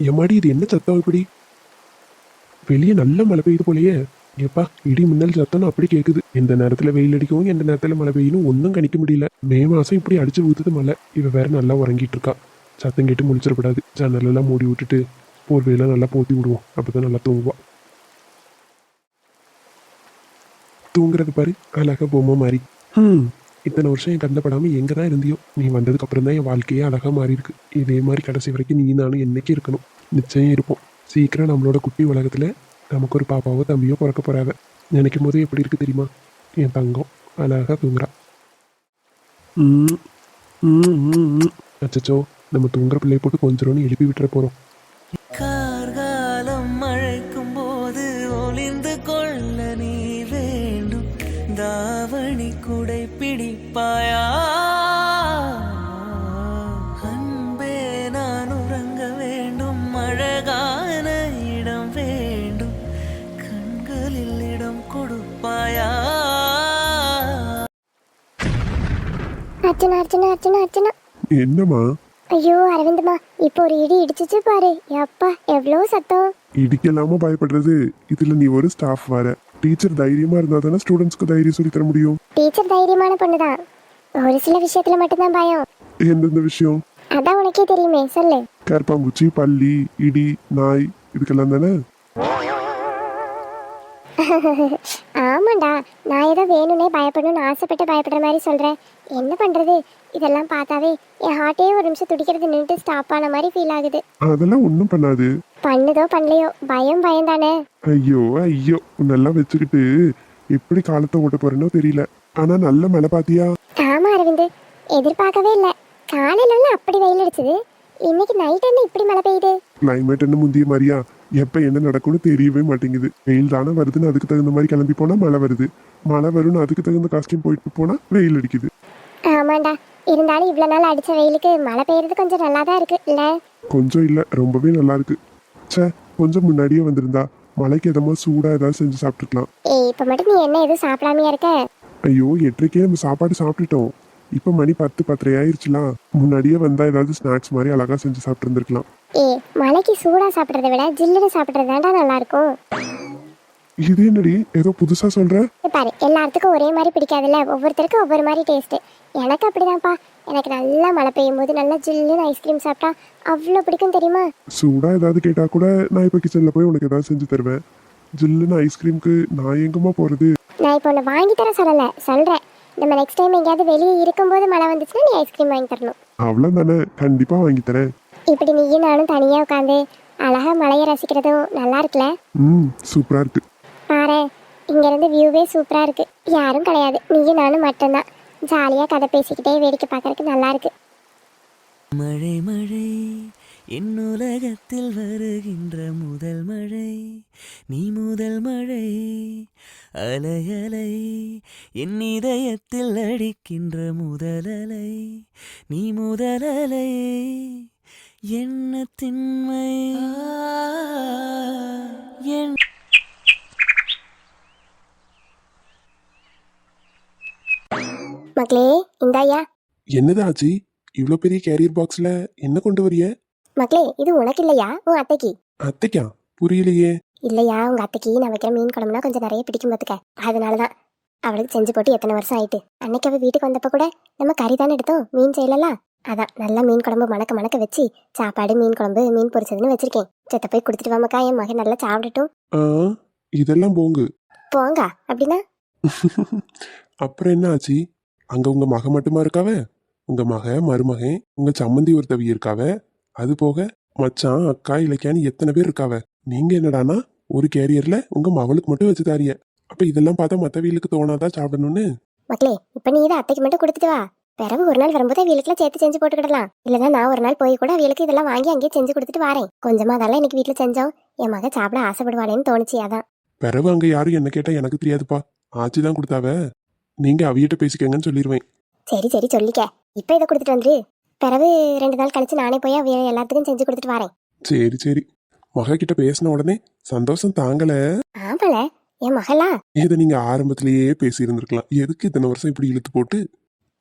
எம்மாடி இது என்ன சத்தம் இப்படி? வெளியே நல்ல மழை பெய்யுது போலயே. எப்பா இடி மின்னல் சத்தம்னு அப்படி கேக்குது. எந்த நேரத்துல வெயில் அடிக்கவும் எந்த நேரத்துல மழை பெய்யணும் ஒன்றும் கணிக்க முடியல. மே மாசம் இப்படி அடிச்சு ஊத்துது மழை. இவ வேற நல்லா உறங்கிட்டு இருக்கா. சத்தம் கேட்டு முழிச்சிடக்கூடாது. ஜன்னலெல்லாம் மூடி விட்டுட்டு போர்வையெல்லாம் நல்லா போத்தி விடுவோம். அப்பதான் நல்லா தூங்குவா. தூங்குறது பாரு அழகா பொம்மை மாதிரி. இத்தனை வருஷம் என் கண்டப்படாம எங்க தான் இருந்தியோ. நீ வந்ததுக்கு அப்புறம் தான் என் வாழ்க்கையே அழகா மாறி இருக்கு. இதே மாதிரி கடைசி வரைக்கும் நீ நானும் என்னைக்கு இருக்கணும். நிச்சயம் இருப்போம். சீக்கிரம் நம்மளோட குட்டி உலகத்துல நமக்கு ஒரு பாப்பாவோ தம்பியோ பிறக்க போறாவ. நினைக்கும் போது எப்படி இருக்கு தெரியுமா? என் தங்கம் அழகா தூங்குறா. அச்சச்சோ, நம்ம தூங்குற பிள்ளைய போட்டு கொஞ்சம் எழுப்பி விட்டுற போறோம். கார்காலம் மழைக்கும் போது ஒளிந்து கொள்ள நீ வேண்டும். தாவணி குடை பிடிப்பாயா? அன்பே நான் உறங்க வேண்டும். அழகான இடம் வேண்டும். கண்களில் இடம் கொடுப்பாயா? அர்ச்சனா அர்ச்சனா அர்ச்சனா அர்ச்சனா. என்னம்மா? ஐயோ அரவிந்தம்மா, இப்போ ஒரு இடி இடிச்சிச்சு பாரு. அப்பா எவ்வளோ சத்தம். இடிக்கலாம பயப்படுறது. இதுல நீ ஒரு ஸ்டாஃப் வர. டீச்சர் தைரியமா இருந்தா தானே ஸ்டூடெண்ட்ஸ்க்கு தைரியம் சொல்லி தர முடியும். டீச்சர் தைரியமான பொண்ணுதான். ஒரு சில விஷயத்துல மட்டும்தான் பயம். எந்தெந்த விஷயம்? அதான் உனக்கே தெரியுமே, சொல்லு. கற்பாம்பூச்சி, பல்லி, இடி, நாய், இதுக்கெல்லாம் தானே. ஆமாண்டா, நான் ஏதோ வேணும்னே பயப்படணும்னு ஆசைப்பட்டு பயப்படுற மாதிரி சொல்றேன். என்ன பண்றது? இதெல்லாம் பார்த்தாவே என் ஹார்ட்டே ஒரு நிமிஷம் துடிக்கிறது நின்றுட்டு ஸ்டாப் ஆன மாதிரி ஃபீல் ஆகுது. அதெல்லாம் ஒன்றும் பண்ணாது. பண்ணுதோ பண்ணலையோ பயம் பயம் தானே. ஐயோ ஐயோ, உன்னெல்லாம் வச்சுக்கிட்டு எப்படி காலத்தை ஓட்ட போறேனோ தெரியல. ஆனா நல்ல மழை பாத்தியா? ஆமா அரவிந்த், எதிர்பார்க்கவே இல்லை. காலையில அப்படி வெயில் அடிச்சது, இன்னைக்கு நைட் என்ன இப்படி மழை பெய்யுது? கிளைமேட் என்ன முந்திய மாதிரியா? எப்ப என்ன நடக்கும்னு தெரியவே மாட்டேங்குது. வெயில் தானே வருதுன்னு அதுக்கு தகுந்த மாதிரி கிளம்பி போனா மழை வருது. மழை வரும்னு அதுக்கு தகுந்த காஸ்டியூம் போயிட்டு போனா வெயில் அடிக்குது. ஆமாண்டா, இருந்தாலும் இவ்வளவு நாள் அடிச்ச வெயிலுக்கு மழை பெய்யறது கொஞ்சம் நல்லா தான் இருக்கு இல்ல? கொஞ்சம் இல்ல, ரொம்பவே நல்லா இருக்கு. சே, கொஞ்சம் முன்னாடியே வந்திருந்தா மழைக்கு எதமா சூடா ஏதாவது செஞ்சு சாப்பிட்டுருக்கலாம். ஏய், இப்ப மட்டும் நீ என்ன எதுவும் சாப்பிடாமையா இருக்க? ஐயோ, 8:30 நம்ம சாப்பாடு சாப்பிட்டுட்டோம். இப்ப மணி 10-10:30 ஆயிடுச்சுலாம். முன்னாடியே வந்தா ஏதாவது ஸ்நாக்ஸ் மாதிரி அழகா செஞ்சு சாப்பிட்டு இருந்திருக்கலாம். ஏய், மழைக்கு சூடா சாப்பிடுறத விட ஜில்லுன்னு சாப்பிடுறது தான்டா நல்லா இருக்கும். இது என்னடி ஏதோ புதுசா சொல்ற? பாரு, எல்லாத்துக்கும் ஒரே மாதிரி பிடிக்காதுல்ல, ஒவ்வொருத்தருக்கும் ஒவ்வொரு மாதிரி டேஸ்ட். எனக்கு அப்படிதான்ப்பா. எனக்கு நல்லா மழை பெய்யும் போது நல்லா ஜில்லுன்னு ஐஸ்கிரீம் சாப்பிட்டா அவ்வளோ பிடிக்கும் தெரியுமா? சூடா ஏதாவது கேட்டா கூட நான் இப்ப கிச்சன்ல போய் உனக்கு ஏதாவது செஞ்சு தருவேன். ஜில்லுன்னு ஐஸ்கிரீமுக்கு நான் எங்கம்மா போறது? நான் இப்போ ஒன்று வாங்கி தர சொல்லலை, சொல்கிறேன். நம்ம நெக்ஸ்ட் டைம் எங்கேயாவது வெளியே இருக்கும்போது மழை வந்துச்சுன்னா நீ ஐஸ்கிரீம் வாங்கி தரணும். அவ்வளவுதானே, கண்டிப்பா வாங்கி தரேன். இப்படி நீயும் நானும் தனியாக உட்காந்து அழகா மழையை ரசிக்கிறதும் நல்லா இருக்குல்ல? சூப்பரா இருக்கு. பாரு, இங்கேருந்து வியூவே சூப்பராக இருக்கு. யாரும் கிடையாது, நீயும் நானும் மட்டும்தான். ஜாலியாக கதை பேசிக்கிட்டே வேடிக்கை பார்க்கறதுக்கு நல்லா இருக்கு. மழை மழை என் உலகத்தில் வருகின்ற முதல் மழை. நீ முதல் மழை. அலை அலை என் இதயத்தில் அடிக்கின்ற முதல் அலை. நீ முதல் அலை. என்ன திண்மை என் மக்களே, இந்தாயா. என்னது ஆச்சு? இவ்ளோ பெரிய கேரியர் பாக்ஸ்ல என்ன கொண்டு வரிய? மக்களே, இது உனக்கு இல்லையா, உன் அத்தைக்கு. அத்தைக்கா? புரியலையே. இல்லையா, உங்க அத்தைக்கு நான் வைக்கிற மீன் குழம்புனா கொஞ்சம் நிறைய பிடிக்கும் பார்த்துக்க. அதனாலதான் அவளுக்கு செஞ்சு போட்டு எத்தனை வருஷம் ஆயிட்டு. அன்னைக்கு அவள் வீட்டுக்கு வந்தப்ப கூட நம்ம கறி தானே எடுத்தோம், மீன் செய்யலாம். அதான் நல்லா மீன் குழம்பு மணக்க மணக்க வச்சு சாப்பாடு மீன் குழம்பு மீன் பொரிச்சதுன்னு வச்சிருக்கேன். செத்த போய் கொடுத்துட்டு வாமக்கா, என் மகன் நல்லா சாப்பிடட்டும். இதெல்லாம் போங்கு. போங்க அப்படின்னா. அப்புறம் என்ன ஆச்சு? அங்க உங்க மக மட்டுமா இருக்காவ? உங்க மக, மருமகன், உங்க சம்மந்தி ஒருத்தவி இருக்காவ. அது போக மச்சான், அக்கா, இலக்கியான்னு எத்தனை பேர் இருக்காவ. நீங்க என்னடானா ஒரு கேரியர்ல உங்க மகளுக்கு மட்டும் வச்சு தாரிய. அப்ப இதெல்லாம் பார்த்தா மத்த வீலுக்கு தோணாதான் சாப்பிடணும்னு. மக்களே, இப்ப நீ இதை அத்தைக்கு மட்டும் கொடுத்துட்டு வா. பிறகு ஒரு நாள் வரும்போது வீலுக்குலாம் சேர்த்து செஞ்சு போட்டுக்கிடலாம். இல்லைன்னா நான் ஒரு நாள் போய் கூட அவளுக்கு இதெல்லாம் வாங்கி அங்கேயே செஞ்சு கொடுத்துட்டு வரேன். கொஞ்சமா அதெல்லாம் இன்னைக்கு வீட்டுல செஞ்சோம். என் மக சாப்பிட ஆசைப்படுவாளேன்னு தோணுச்சு, அதான். பிறகு அங்க யாரும் என்ன கேட்டா எனக்கு தெரியாதுப்பா. ஆச்சிதான் கொடுத்தாவ. நீங்க அவியிட்ட பேசிக்கங்கன்னு சொல்லிடுவேன். சரி சரி சொல்லிக்க. இப்ப இதை கொடுத்துட்டு வந்துரு. பிறகு 2 நாள் கழிச்சு நானே போய் எல்லாத்துக்கும் செஞ்சு கொடுத்துட்டு வரேன். சரி சரி. மக கிட்ட பேசின உடனே சந்தோஷம் தாங்கல. ஆம்பள என் மகளா? இதை நீங்க ஆரம்பத்திலேயே பேசி இருந்திருக்கலாம். எதுக்கு இத்தனை வருஷம் இப்படி இழுத்து போட்டு?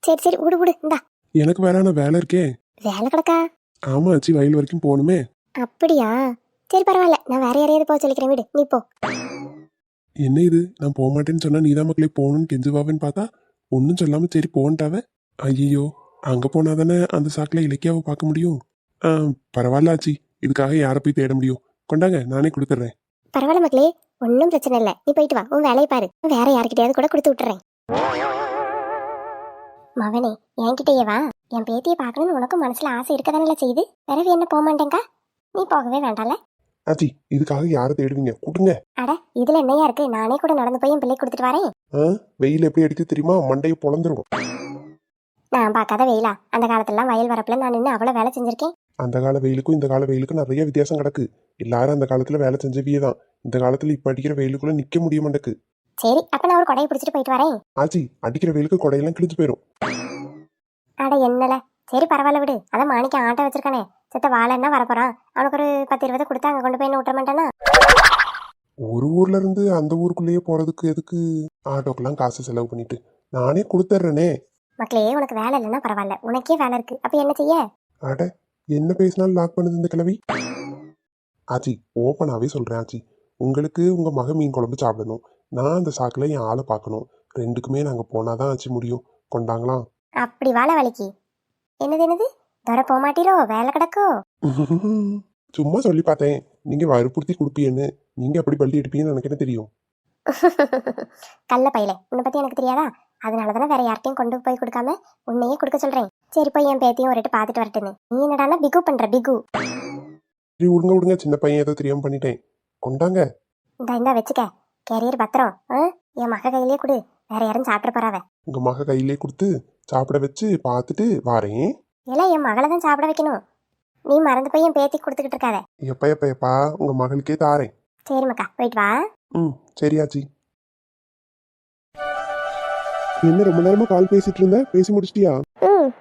சரி சரி, விடு விடு. இந்தா, எனக்கு வேற வேலை இருக்கே. வேலை கிடக்கா? ஆமா ஆச்சி, வயல் வரைக்கும் போகணுமே. அப்படியா? சரி பரவாயில்ல, நான் வேற யாரையாவது போக சொல்லிக்கிறேன், விடு நீ போ. என்ன இது, நான் போக மாட்டேன்னு சொன்னா நீதான் மக்களே போகணும்னு கெஞ்சுவாவேன்னு பார்த்தா ஒன்றும் சொல்லாம சரி போன்ட்டாவ. ஐயோ, அங்க போனாதானே அந்த சாக்கில் இலக்கியாவை பார்க்க முடியும். பரவாயில்ல ஆச்சி, இதுக்காக யாரை போய் தேட முடியும். கொண்டாங்க, நானே கொடுத்துட்றேன். பரவாயில்ல மக்களே, ஒன்றும் பிரச்சனை இல்லை, நீ போயிட்டு வா, உன் வேலையை பாரு, வேற யாருக்கிட்டையாவது கூட கொடுத்து விட்டுறேன். மவனே, என்கிட்டயே வா, என் பேத்தியை பார்க்கணும்னு உனக்கும் மனசுல ஆசை இருக்கதானே செய்யுது. பிறகு என்ன போக மாட்டேங்கா? நீ போகவே வேண்டாம்ல. ஆச்சி, இதுக்காக யாரை தேடுவீங்க, கூட்டுங்க. அட, இதுல என்னையா இருக்கு, நானே கூட நடந்து போய் என் பிள்ளை கொடுத்துட்டு வரேன். வெயில் எப்படி அடிக்குது தெரியுமா, மண்டையை பொழந்துரும். நான் பார்க்காத வெயிலா? அந்த காலத்துலாம் வயல் வரப்புல நான் நின்று அவ்வளவு வேலை செஞ்சிருக்கேன். அந்த கால வெயிலுக்கும் இந்த கால வெயிலுக்கும் நிறைய வித்தியாசம் கிடக்கு. எல்லாரும் அந்த காலத்துல வேலை செஞ்சவியே தான். இந்த காலத்துல இப்ப அடிக்கிற வெயிலுக்குள்ள நிக்க முடிய மாட்டேக்கு. சரி, அப்ப நான் ஒரு கொடையை பிடிச்சிட்டு போயிட்டு வரேன். ஆச்சி, அடிக்கிற வெயிலுக்கு கொடையெல்லாம் கிழிஞ்சு போயிடும். அட என்னல, சரி பரவாயில்ல விடு. அதான் மாணிக்க ஆட்டை வச்சிருக்கானே, செத்த வாழைன்னா வரப்போறான். அவனுக்கு ஒரு 10-20 கொடுத்து அங்க கொண்டு போய் என்ன விட்டுற மாட்டானா? ஒரு ஊர்ல இருந்து அந்த ஊருக்குள்ளேயே போறதுக்கு எதுக்கு ஆட்டோக்கெல்லாம் காசு செலவு பண்ணிட்டு, நானே கொடுத்துட்றேனே. மக்களே, உனக்கு வேலை இல்லைன்னா பரவாயில்ல, உனக்கே வேலை இருக்கு, அப்ப என்ன செய்ய? அட, என்ன பேசினாலும் லாக் பண்ணுது இந்த கிழவி. ஆச்சி, ஓப்பனாவே சொல்றேன் ஆச்சி, உங்களுக்கு உங்க மக மீன் குழம்பு சாப்பிடணும், நான் அந்த சாக்குல என் ஆளை பார்க்கணும். ரெண்டுக்குமே நாங்க போனாதான் ஆச்சு முடியும். கொண்டாங்களாம். அப்படி வாழ வலிக்கு என்னது தர போக மாட்டீரோ, வேலை கிடக்கோ? சும்மா சொல்லி பார்த்தேன், நீங்க வற்புறுத்தி கொடுப்பீன்னு. நீங்க அப்படி பள்ளி எடுப்பீங்கன்னு எனக்கு என்ன தெரியும். கள்ள பையலே, உன்னை பத்தி எனக்கு தெரியாதா? அதனாலதானே வேற யார்ட்டையும் கொண்டு போய் கொடுக்காம உன்னையே கொடுக்க சொல்றேன். சரி, போய் என் பேத்தியும் ஒரு பார்த்துட்டு வரட்டுன்னு. நீ என்னடானா பிகு பண்ற பிகு. சரி, விடுங்க, சின்ன பையன் ஏதோ தெரியாம பண்ணிட்டேன். கொண்டாங்க. இந்த வச்சுக்க, கேரியர் பத்திரம். என் மக கையிலேயே கொடு, வேற யாரும் சாப்பிட போறாவ. உங்க மக கையிலே கொடுத்து சாப்பிட வச்சு பார்த்துட்டு வாரேன். இல்ல, என் மகளை தான் சாப்பிட வைக்கணும். நீ மறந்து போய் என் பேத்தி கொடுத்துக்கிட்டு இருக்காத. எப்பா உங்க மகளுக்கே தாரேன். சரி மக்கா, போயிட்டு வா. சரியாச்சி. என்ன ரொம்ப நேரமா கால் பேசிட்டு இருந்த, பேசி முடிச்சிட்டியா?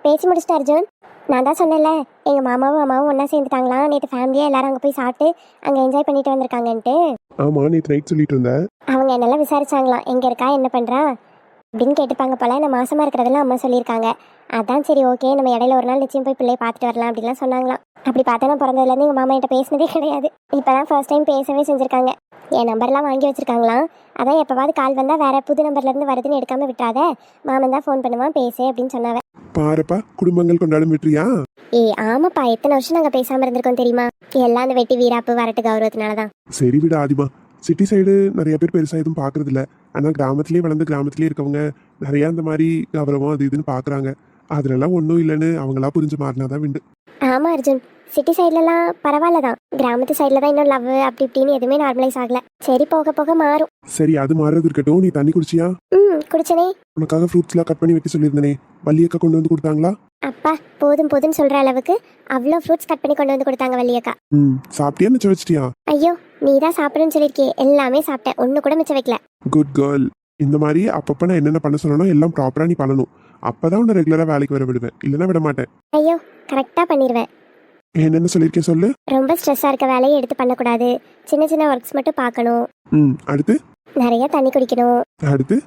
பேசி முடிச்சிட்டு அர்ஜுன். நான் தான் சொன்னேன்ல, எங்க மாமாவும் அம்மாவும் ஒன்னா சேர்ந்துட்டாங்களாம். நேற்று ஃபேமிலியா எல்லாரும் அங்க போய் சாப்பிட்டு அங்க என்ஜாய் பண்ணிட்டு வந்திருக்காங்கன்ட்டு. ஆமா, நேற்று நைட் சொல்லிட்டு இருந்த. அவங்க என்னெல்லாம் விசாரிச்சாங்களாம், எங்க இருக்கா, என்ன பண்றா அப்படின்னு கேட்டுப்பாங்க போல. நான் மாசமா இருக்கிறதெல்லாம் அம்மா சொல்லியிருக்காங்க. அதான் சரி ஓகே, நம்ம இடையில ஒரு நாள் நிச்சயம் போய் பிள்ளைய பார்த்துட்டு வரலாம் அப்படின்லாம் சொன்னாங்களாம். அப்படி பார்த்தா நான் பிறந்ததுலேருந்து எங்கள் மாமா என்கிட்ட பேசினதே கிடையாது. இப்போதான் ஃபர்ஸ்ட் டைம் பேசவே செஞ்சுருக்காங்க. என் நம்பர்லாம் வாங்கி வச்சிருக்காங்களாம். அதான் எப்போவாது கால் வந்தால் வேற புது நம்பர்லேருந்து வருதுன்னு எடுக்காம விட்டுறாத, மாமன் தான் ஃபோன் பண்ணுவான், பேசு அப்படின்னு சொன்னாவ. பாருப்பா, குடும்பங்கள் கொண்டாடும் வெற்றியா? ஆமாப்பா, எத்தனை வருஷம் நாங்கள் பேசாமல் இருந்திருக்கோம் தெரியுமா? எல்லாம் அந்த வெட்டி வீராப்பு வரட்டு கௌரவத்தினால தான். சரி விட ஆதிமா, சிட்டி சைடு நிறைய பேர் பெருசாக எதுவும் பார்க்கறது இல்லை. ஆனால் கிராமத்துலேயே வளர்ந்து கிராமத்துலேயே இருக்கவங்க நிறையா அந்த மாதிரி கௌரவம் அது இதுன்னு பார்க்குறாங்க. அதுலலாம் ஒன்றும் இல்லைன்னு அவங்களா புரிஞ்சு மாறினாதான் விண்டு. ஆமாம் அர்ஜுன், சிட்டி சைட்லலாம் பரவாயில்ல தான். கிராமத்து சைடில் தான் இன்னும் லவ் அப்படி இப்படின்னு எதுவுமே நார்மலைஸ் ஆகல. சரி, போக போக மாறும். சரி, அது மாறுறது இருக்கட்டும். நீ தண்ணி குடிச்சியா? குடிச்சனே. உனக்காக ஃப்ரூட்ஸ்லாம் கட் பண்ணி வைக்க சொல்லியிருந்தனே, வள்ளியக்கா கொண்டு வந்து கொடுத்தாங்களா? அப்பா, போதும் போதுன்னு சொல்ற அளவுக்கு அவ்வளோ ஃப்ரூட்ஸ் கட் பண்ணி கொண்டு வந்து கொடுத்தாங்க வள்ளியக்கா. சாப்பிட்டியா, மிச்சம் வச்சிட்டியா? ஐயோ, நீ தான் சாப்பிடுன்னு சொல்லியிருக்கே, எல்லாமே சாப்பிட்டேன், ஒன்று கூட மிச்சம் வைக்கல. Good girl. இந்த மாதிரி அப்பப்போ நான் என்னென்ன பண்ண சொல்லணும் எல்லாம் ப்ராப்பராக நீ பண்ணணும். அப்பதான் உன்னை ரெகுலராக வேலைக்கு வர விடுவேன், இல்லைன்னா விட மாட்டேன். ஐயோ, கரெக்டாக பண்ணிடுவேன். என்னென்ன சொல்லியிருக்கேன் சொல்லு. ரொம்ப ஸ்ட்ரெஸ்ஸாக இருக்க வேலையை எடுத்து பண்ணக்கூடாது, சின்ன சின்ன ஒர்க்ஸ் மட்டும் பார்க்கணும். அடுத்து நிறைய தண்ணி குடிக்கணும். அடுத்து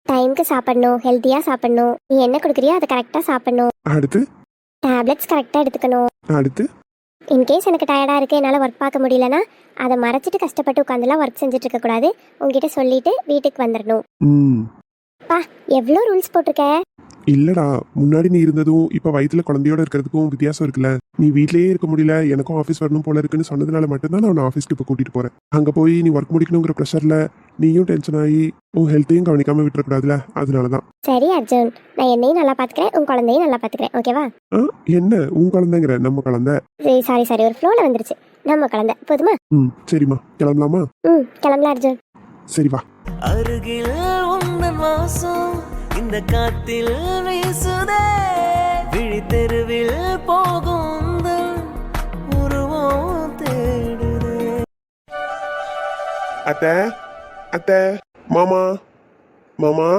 டைமுக்கு சாப்பிடணும், ஹெல்த்தியாக சாப்பிடணும். நீ என்ன கொடுக்குறியோ அதை கரெக்டாக சாப்பிடணும். அடுத்து டேப்லெட்ஸ் கரெக்டாக எடுத்துக்கணும். அடுத்து இன்கேஸ் எனக்கு டயர்டாக இருக்குது, என்னால் ஒர்க் பார்க்க முடியலன்னா அதை மறைச்சிட்டு கஷ்டப்பட்டு உட்காந்துலாம் ஒர்க் செஞ்சுட்டு இருக்கக்கூடாது. உங்ககிட்ட சொல்லிட்டு வீட்டுக்கு வந்துடணும். பா, எவ்வளோ ரூல்ஸ் போட்டிருக்க. இல்லடா, முன்னாடி நீ இருந்ததும் இப்ப வயிற்றுல குழந்தையோட இருக்கிறதுக்கும் வித்தியாசம் இருக்குல்ல. நீ வீட்லயே இருக்க முடியல, எனக்கும் ஆஃபீஸ் வரணும் போல இருக்குன்னு சொன்னதுனால மட்டும்தான் நான் ஆஃபீஸ்க்கு இப்போ கூட்டிட்டு போறேன். அங்க போய் நீ ஒர்க் முடிக்கணுங்கிற ப்ரெஷர்ல நீயும் டென்ஷன் ஆகி உன் ஹெல்த்தையும் கவனிக்காம விட்டுறக்கூடாதுல, அதனாலதான். சரி அர்ஜுன், நான் என்னையும் நல்லா பாத்துக்கிறேன், உன் குழந்தையும் நல்லா பாத்துக்கிறேன், ஓகேவா? என்ன உன் குழந்தைங்கிற? நம்ம குழந்தை. சாரி, ஒரு ஃப்ளோல வந்துருச்சு. நம்ம குழந்தை போதுமா? சரிம்மா, கிளம்பலாமா? கிளம்பலாம் அர்ஜுன். சரி வா. அருகில் உந்தன் வாசம் இந்த காத்தில் வீசுதே, விழி தெருவில் போகும் உருவம் தேடுதே. அத்தை, அத்தை, மாமா, மாமா.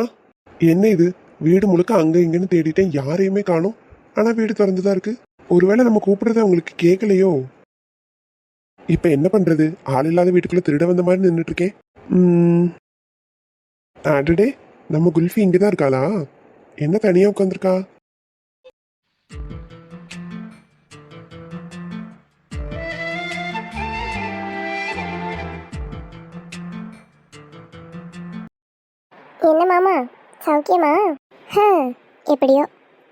என்ன இது, வீடு முழுக்க அங்க இங்கன்னு தேடிட்டேன், யாரையுமே காணோம். ஆனா வீடு திறந்துதான் இருக்கு. ஒருவேளை நம்ம கூப்பிடுறத அவங்களுக்கு கேட்கலையோ? இப்ப என்ன பண்றது? ஆள் இல்லாத வீட்டுக்குள்ள திருட வந்த மாதிரி நின்றுட்டு இருக்கேன். அடடே, நம்ம குல்ஃபி இங்கதான் இருக்காளா? என்ன தனியா உட்காந்துருக்கா? என்ன மாமா சௌக்கியமா? எப்படியோ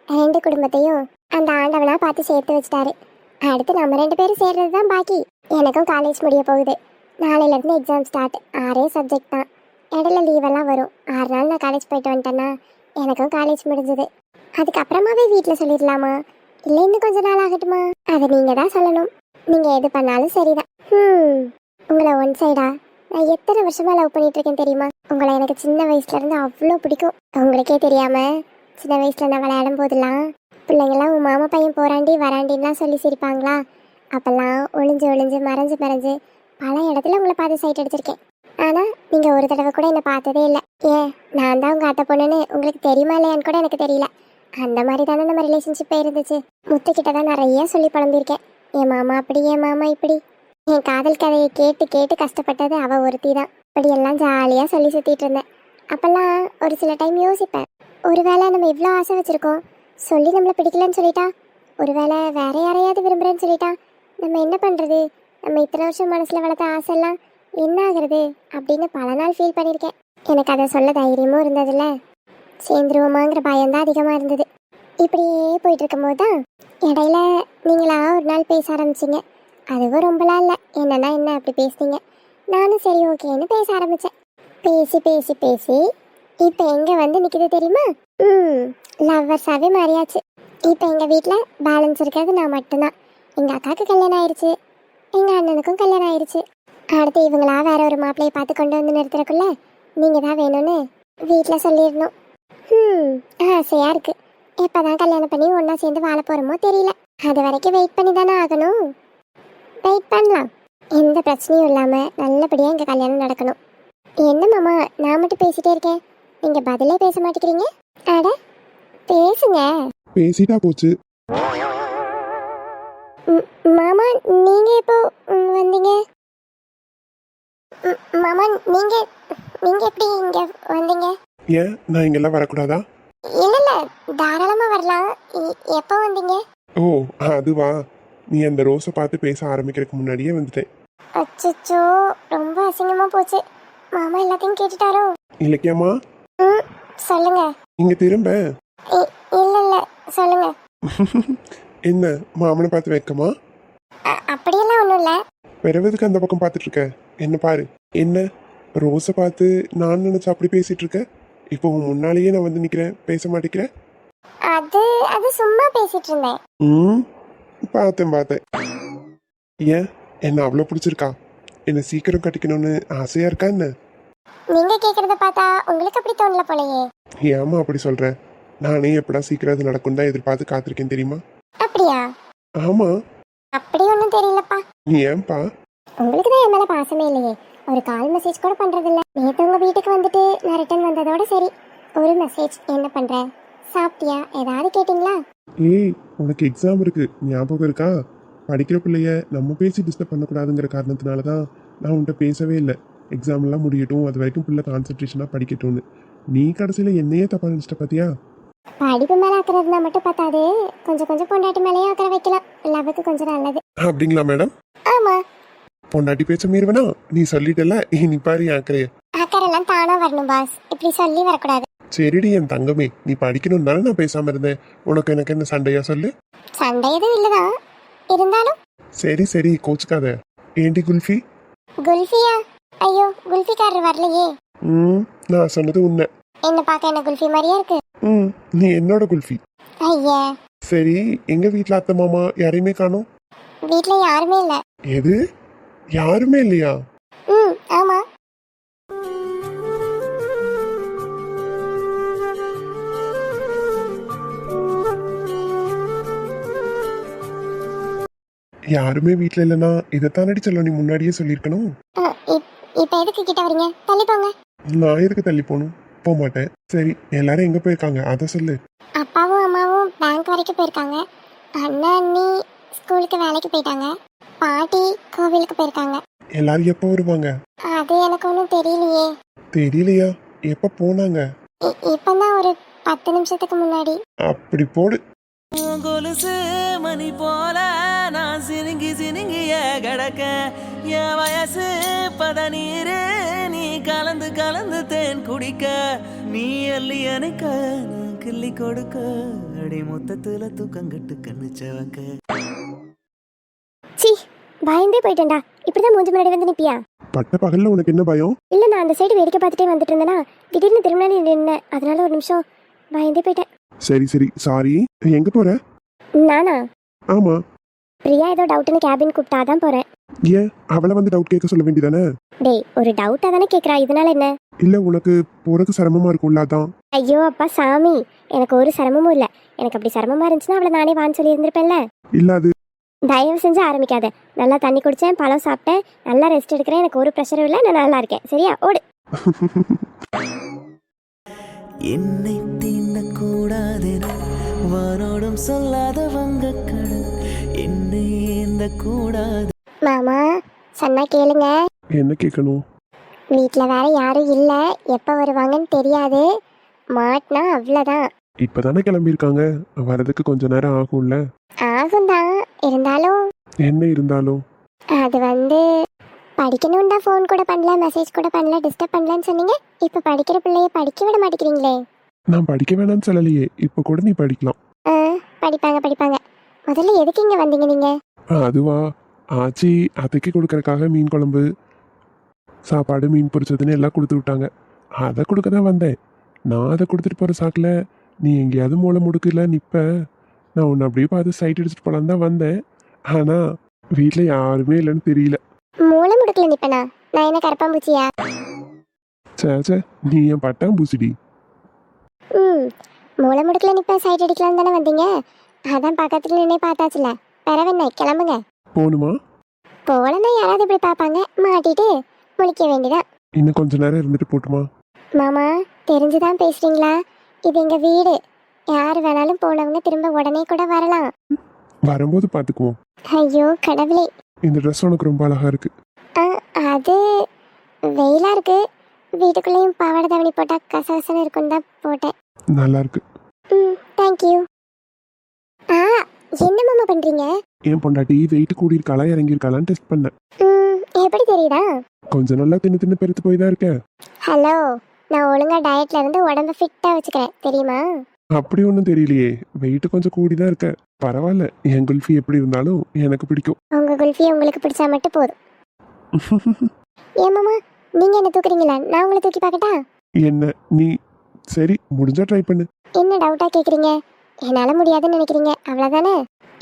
2 குடும்பத்தையும் அந்த ஆண்டவனா பார்த்து சேர்த்து வச்சிட்டாரு. அடுத்து நம்ம 2 பேரும் சேர்றது தான் பாக்கி. எனக்கும் காலேஜ் முடிய போகுது. நாளையிலேருந்து எக்ஸாம் ஸ்டார்ட். 6 சப்ஜெக்ட் தான். இடையில லீவெல்லாம் வரும். 6 நாள் நான் காலேஜ் போயிட்டு வந்துட்டேன்னா எனக்கும் காலேஜ் முடிஞ்சது. அதுக்கப்புறமாவே வீட்டில் சொல்லிடலாமா, இல்லை இன்னும் கொஞ்ச நாள் ஆகட்டுமா? அதை நீங்கள் தான் சொல்லணும். நீங்கள் எது பண்ணாலும் சரிதான். உங்களை ஒன் சைடா நான் எத்தனை வருஷமா லவ் பண்ணிட்டு இருக்கேன் தெரியுமா? உங்களை எனக்கு சின்ன வயசுல இருந்து அவ்வளோ பிடிக்கும். உங்களுக்கே தெரியாம சின்ன வயசுல நான் விளையாடும் போதெல்லாம் பிள்ளைங்கள்லாம் உன் மாமா பையன் போராண்டி வராண்டின்லாம் சொல்லி சிரிப்பாங்களா? அப்பெல்லாம் ஒளிஞ்சு ஒளிஞ்சு மறைஞ்சு மறைஞ்சு பல இடத்துல உங்களை பார்த்து சைட் அடிச்சிருக்கேன். ஆனா நீங்க ஒரு தடவை கூட என்னை பார்த்ததே இல்லை. ஏன் நான் தான் உங்க அத்தை பொண்ணுன்னு உங்களுக்கு தெரியுமா இல்லையான்னு கூட எனக்கு தெரியல. அந்த மாதிரி தானே நம்ம ரிலேஷன்ஷிப்பே இருந்துச்சு. முத்துக்கிட்ட தான் நிறைய சொல்லி புலம்பியிருக்கேன். என் மாமா அப்படி, என் மாமா இப்படி. என் காதல் கதையை கேட்டு கேட்டு கஷ்டப்பட்டது அவ ஒருத்தி தான். அப்படியெல்லாம் ஜாலியாக சொல்லி சுற்றிட்டு இருந்தேன். அப்பெல்லாம் ஒரு சில டைம் யோசிப்பேன், ஒருவேளை நம்ம இவ்வளோ ஆசை வச்சுருக்கோம், சொல்லி நம்மளை பிடிக்கலன்னு சொல்லிட்டா, ஒருவேளை வேற யாரையாவது விரும்புகிறேன்னு சொல்லிட்டா நம்ம என்ன பண்ணுறது? நம்ம இத்தனை வருஷம் மனசில் வளர்த்த ஆசைலாம் என்ன ஆகுறது அப்படின்னு பல நாள் ஃபீல் பண்ணியிருக்கேன். எனக்கு அதை சொல்ல தைரியமும் இருந்ததில்ல, சேர்ந்துருவோமாங்கிற பயம்தான் அதிகமாக இருந்தது. இப்படியே போயிட்டு இருக்கும் போது தான் இடையில நீங்களா ஒரு நாள் பேச ஆரம்பிச்சிங்க. அதுவும் ரொம்பலாம் இல்லை, என்னன்னா என்ன அப்படி பேசுனீங்க. நானும் சரி ஓகேன்னு பேச ஆரம்பித்தேன். பேசி பேசி பேசி இப்போ எங்கே வந்து நிற்கிது தெரியுமா? லவ்வர்ஸாகவே மாறியாச்சு. இப்போ எங்கள் வீட்டில் பேலன்ஸ் இருக்கிறது நான் மட்டும்தான். எங்கள் அக்காவுக்கு கல்யாணம் ஆயிடுச்சு, எங்கள் அண்ணனுக்கும் கல்யாணம் ஆயிடுச்சு. அடுத்து இவங்களா வேற ஒரு மாப்பிள்ளையை பார்த்து கொண்டு வந்து நிறுத்துறக்குள்ள நீங்கள் தான் வேணும்னு வீட்டில் சொல்லிடணும். ஆசையாக இருக்குது. எப்போ தான் கல்யாணம் பண்ணி ஒன்றா சேர்ந்து வாழ போகிறோமோ தெரியல. அது வரைக்கும் வெயிட் பண்ணி தானே ஆகணும். வெயிட் பண்ணலாம். எந்த பிரச்சனையும் இல்லாமல் நல்லபடியாக எங்கள் கல்யாணம் நடக்கணும். என்ன மாமா நான் மட்டும் பேசிகிட்டே இருக்கேன், நீங்கள் பதிலே பேச மாட்டேங்கிறீங்க? அட பேசுங்க. பேசிட்டா போச்சு. மாமா நீங்கள் எப்போ வந்தீங்க? மாமா நீங்கள் நீங்கள் எப்படி இங்கே வந்தீங்க? ஏன் நான் இங்கெல்லாம் வரக்கூடாதா? இல்லை தாராளமாக வரலாம். எப்போ வந்தீங்க? ஓ அதுவா, நீ அந்த ரோஸை பார்த்து பேச ஆரம்பிக்கிறதுக்கு முன்னாடியே வந்துட்டேன். அச்சோ ரொம்ப அசிங்கமாக போச்சு. மாமா எல்லாத்தையும் கேட்டுட்டாரோ? இலக்கியம்மா சொல்லுங்க. இங்க திரும்ப. இல்லை இல்லை சொல்லுங்க. என்ன மாமனை பார்த்து வைக்கமா? அப்படியெல்லாம் ஒன்றும் இல்லை. பிறவதுக்கு அந்த பக்கம் பார்த்துட்டு இருக்க. என்ன பாரு, என்ன ரோஸை பார்த்து நான் நினைச்சா அப்படி பேசிட்டு இருக்க. இப்போ உன் முன்னாலேயே நான் வந்து நிக்கிறேன், பேச மாட்டேங்கிறேன். அது அது சும்மா பேசிட்டு இருந்தேன். பார்த்தேன். ஏன் என்ன அவ்வளோ பிடிச்சிருக்கா? என்ன சீக்கிரம் கட்டிக்கணும்னு ஆசையா இருக்கா என்ன? நீங்க கேக்குறத பார்த்தா உங்களுக்கு அப்படி தோணல போலயே. ஏமா அப்படி சொல்ற? நானே எப்படா சீக்கிரம் அது நடக்கும் தான் எதிர்பார்த்து காத்திருக்கேன் தெரியுமா? அப்படியா? ஆமா. அப்படி ஒன்றும் தெரியலப்பா. நீ ஏன்பா? உங்களுக்கு தான் என் மேல பாசமே இல்லையே. ஒரு கால் மெசேஜ் கூட பண்றது இல்ல. நேத்து உங்க வீட்டுக்கு வந்துட்டு நான் ரிட்டர்ன் வந்ததோட சரி, ஒரு மெசேஜ் என்ன பண்ற, சாப்பிட்டியா, ஏதாவது கேட்டீங்களா? ஏய் உனக்கு எக்ஸாம் இருக்கு, ஞாபகம் இருக்கா? படிக்கிற பிள்ளைய நம்ம பேசி டிஸ்டர்ப் பண்ணக்கூடாதுங்கிற காரணத்தினால தான் நான் உன்கிட்ட பேசவே இல்லை. எக்ஸாம் எல்லாம் முடியட்டும், அது வரைக்கும் பிள்ளை கான்சென்ட்ரேஷனாக படிக்கட்டும்னு. நீ கடைசியில் என்னையே தப்பா நினச்சிட்ட பார்த்தியா? படிப்பு மேலே ஆக்குறதுனா மட்டும் பார்த்தாது, கொஞ்சம் கொஞ்சம் பொண்டாட்டி மேலேயே ஆக்கிற வைக்கலாம். லவ்வுக்கு கொஞ்சம் நல்லது. அப்படிங்களா மேடம்? ஆமா. பொண்டாட்டி பேச்ச மீறுவனா? நீ சொல்லிட்டல, நீ பாரு ஆக்கிறைய. ஆக்கரெல்லாம் தானா வரணும் பாஸ், இப்படி சொல்லி வரக்கூடாது. சரிடி என் தங்கமே, நீ படிக்கணும் தானே நான் பேசாம இருந்தேன். உனக்கு எனக்கு என்ன சண்டையா சொல்லு? சண்டை எதுவும் இல்லதான், இருந்தாலும். சரி கோச்சுக்காத. ஏண்டி குல்ஃபி? குல்ஃபியா? ஐயோ குல்ஃபிக்காரர் வரலையே. நான் சொன்னது உண்மை. என்ன பார்க்க என்ன குல்ஃபி மாதிரியா இருக்கு? நீ என்னோட குல்ஃபி. ஐயா சரி, எங்க வீட்ல அத்தை மாமா யாரையுமே காணோம்? வீட்ல யாருமே இல்ல. எது யாருமே இல்லையா? ஆமா. யாருமே வீட்ல இல்லைன்னா இதைத்தானடி சொல்ல நீ முன்னாடியே சொல்லியிருக்கணும். இப்ப எதுக்கு கிட்ட வரீங்க? தள்ளி போங்க. நான் எதுக்கு தள்ளி போகணும்? போக மாட்டேன். சரி எல்லாரும் எங்க போயிருக்காங்க அதை சொல்லு. அப்பாவும் அம்மாவும் பேங்க் வரைக்கும் போயிருக்காங்க. அண்ணா அண்ணி ஸ்கூலுக்கு வேலைக்கு போயிட்டாங்க. பாட்டி கோவிலுக்கு போயிருக்காங்க. எல்லாரும் எப்போ வருவாங்க? அது எனக்கு ஒன்றும் தெரியலையே. தெரியலையா? எப்ப போனாங்க? இப்பதான் ஒரு 10 நிமிஷத்துக்கு முன்னாடி. அப்படி போடு. கொலுசு மணி போல நான் நான் சினுங்கி சினுங்கிய கடக்க என் வயசு பதநீரு நீ கலந்து கலந்து தேன் குடிக்க நீ அள்ளி அணைக்க நான் கிள்ளி கொடுக்க அடி மொத்தத்துல தூக்கங்கட்டு கண்ணு செவக்க. சி பயந்தே போயிட்டேன்டா. இப்படிதான் மூஞ்சி முன்னாடி வந்து நிப்பியா? பட்ட பகல்ல உனக்கு என்ன பயம்? இல்ல நான் அந்த சைடு வேடிக்கை பார்த்துட்டே வந்துட்டு இருந்தேனா திடீர்னு திரும்பினா நின்னேன். அதனால ஒரு நிமிஷம் பயந்தே போயிட்டேன். சரி சரி சாரி. எங்க போற? நானா? ஆமா. பிரியா ஏதோ டவுட்னு கேபின் கூப்பிட்டாதான் போறேன். ஏன் அவளை வந்து டவுட் கேட்க சொல்ல வேண்டியதானே? டேய் ஒரு டவுட்டா தானே கேக்குறா, இதனால என்ன? இல்ல உனக்கு போறதுக்கு சிரமமா இருக்கும்ல அதான். ஐயோ அப்பா சாமி, எனக்கு ஒரு சிரமமும் இல்ல. எனக்கு அப்படி சிரமமா இருந்துச்சுன்னா அவளை நானே வான்னு சொல்லி இருந்திருப்பேன்ல. இல்ல அது தயவு செஞ்சு ஆரம்பிக்காத. நல்லா தண்ணி குடிச்சேன், பழம் சாப்பிட்டேன், நல்லா ரெஸ்ட் எடுக்கிறேன், எனக்கு ஒரு ப்ரெஷரும் இல்லை, நான் நல்லா இருக்கேன். சரியா? ஓடு. என்னை தீண்டக்கூடாதென வானோடும் சொல்லாத வங்கக்கடல் என்னை ஏந்த கூடாது. மாமா சொன்னா கேளுங்க. என்ன கேட்கணும்? வீட்டில் வேற யாரும் இல்லை, எப்போ வருவாங்கன்னு தெரியாது. மாட்டினா அவ்வளோதான். இப்பதானே கிளம்பியிருக்காங்க, வரதுக்கு கொஞ்ச நேரம் ஆகும்ல. ஆகும்தான், இருந்தாலும் என்ன இருந்தாலும் அது படிக்கணும்டா. ஃபோன் கூட பண்ணல, மெசேஜ் கூட பண்ணல, டிஸ்டர்ப் பண்ணலன்னு சொன்னீங்க. இப்போ படிக்கிற பிள்ளைய படிக்க விட மாட்டேங்கிறீங்களே. நான் படிக்க வேணாம்னு சொல்லலையே, இப்ப கூட நீ படிக்கலாம். படிப்பாங்க படிப்பாங்க. முதல்ல எதுக்கு இங்கே வந்தீங்க நீங்க? அதுவா, ஆச்சி அத்தைக்கு கொடுக்கறக்காக மீன் குழம்பு சாப்பாடு மீன் பொரிச்சதுன்னு எல்லாம் கொடுத்து விட்டாங்க. அதை கொடுக்க தான் வந்தேன். நான் அதை கொடுத்துட்டு போற சாக்கில் நீ எங்கேயாவது மூளை முடுக்கல நிப்ப. நான் உன்னை அப்படியே பார்த்து சைட் அடிச்சுட்டு போலான்னு தான் வந்தேன். ஆனா வீட்டில் யாருமே இல்லைன்னு தெரியல. மூளை முடுக்கல நிப்பனா? நான் என்ன கரப்பாம்பூச்சியா? சே நீ என் பட்டாம்பூசிடி. மூளை முடுக்கல நிப்ப சைட் அடிக்கலான்னு தானே வந்தீங்க. அதான் பக்கத்துல நின்னே பார்த்தாச்சுல. பரவென்ன கிளம்புங்க. போகணுமா? போலன்னா யாராவது இப்படி பார்ப்பாங்க, மாட்டிட்டு முழிக்க வேண்டியதான். இன்னும் கொஞ்ச நேரம் இருந்துட்டு போட்டுமா? மாமா தெரிஞ்சுதான் பேசுறீங்களா? இது எங்க வீடு. யார் வேணாலும் போனவங்க திரும்ப உடனே கூட வரலாம். வரும்போது பார்த்துக்குவோம். ஐயோ கடவுளே, இந்த ட்ரெஸ் உனக்கு ரொம்ப அழகா இருக்கு. அது வெயிலா இருக்கு. வீட்டுக்குள்ளேயும் பாவாடை தவணி போட்டா கசகசன்னு இருக்குன்னு தான் போட்டேன். நல்லா இருக்கு. தேங்க்யூ. என்ன மாமா பண்றீங்க? என் பொண்டாட்டி வெயிட் கூடி இருக்காளா இறங்கி இருக்காளான்னு டெஸ்ட் பண்ணேன். எப்படி தெரியுதா? கொஞ்சம் நல்லா தின்னு தின்னு பெருத்து போய் தான் இருக்கேன். ஹலோ, நான் ஒழுங்கா டயட்ல இருந்து உடம்ப ஃபிட்டா வச்சுக்கிறேன் தெரியுமா? அப்படி ஒன்றும் தெரியலையே, வெயிட் கொஞ்சம் கூடி தான் இருக்க. பரவாயில்ல, என் குல்ஃபி எப்படி இருந்தாலும் எனக்கு பிடிக்கும். உங்க குல்ஃபி உங்களுக்கு பிடிச்சா மட்டும் போதும். ஏன் மாமா நீங்க என்ன தூக்குறீங்களா? நான் உங்களை தூக்கி பார்க்கட்டா? என்ன நீ? சரி முடிஞ்சா ட்ரை பண்ணு. என்ன டவுட்டா கேக்குறீங்க? என்னால முடியாதுன்னு நினைக்கிறீங்க அவ்வளவுதானே?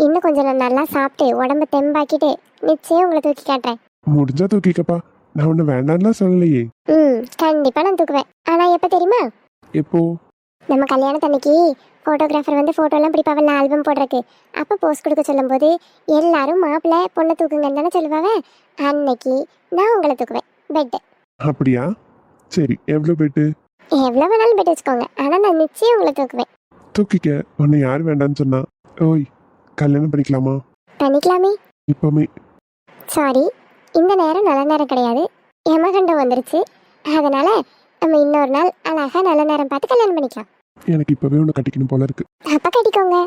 இன்னும் கொஞ்சம் நான் நல்லா சாப்பிட்டு உடம்ப தெம்பாக்கிட்டு நிச்சயம் உங்களை தூக்கி காட்டுறேன். முடிஞ்சா தூக்கிக்கப்பா, நான் ஒண்ணு வேண்டாம்லாம் சொல்லலையே. கண்டிப்பா நான் தூக்குவேன். ஆனா எப்ப தெரியுமா? எப்போ? நம்ம கல்யாணத்தன்னைக்கு போட்டோகிராஃபர் வந்து போட்டோலாம் பிடிப்பாவல்ல ஆல்பம் போடுறதுக்கு. அப்போ போஸ்ட் கொடுக்க சொல்லும்போது எல்லாரும் மாப்பிள்ளை பொண்ணை தூக்குங்கன்னு தானே சொல்லுவாங்க. அன்னைக்கு நான் உங்களை தூக்குவேன். பெட்டு. அப்படியா? சரி, எவ்வளோ பெட்டு? எவ்வளோ வேணாலும் பெட் வச்சுக்கோங்க, ஆனா நான் நிச்சயம் உங்களை தூக்குவேன். தூக்கிக்க, உன்னை யார் வேண்டான்னு சொன்னா? ஓய், கல்யாணம் பண்ணிக்கலாமா? பண்ணிக்கலாமே. இப்பமே? சாரி, இந்த நேரம் நல்ல நேரம் கிடையாது, யமகண்டம் வந்துருச்சு. அதனால நம்ம இன்னொரு நாள் அழகா நல்ல நேரம் பார்த்து கல்யாணம் பண்ணிக்கலாம். எனக்கு இப்பவே உன்னை கட்டிக்கணும் போல இருக்கு. அப்ப கட்டிக்கோங்க.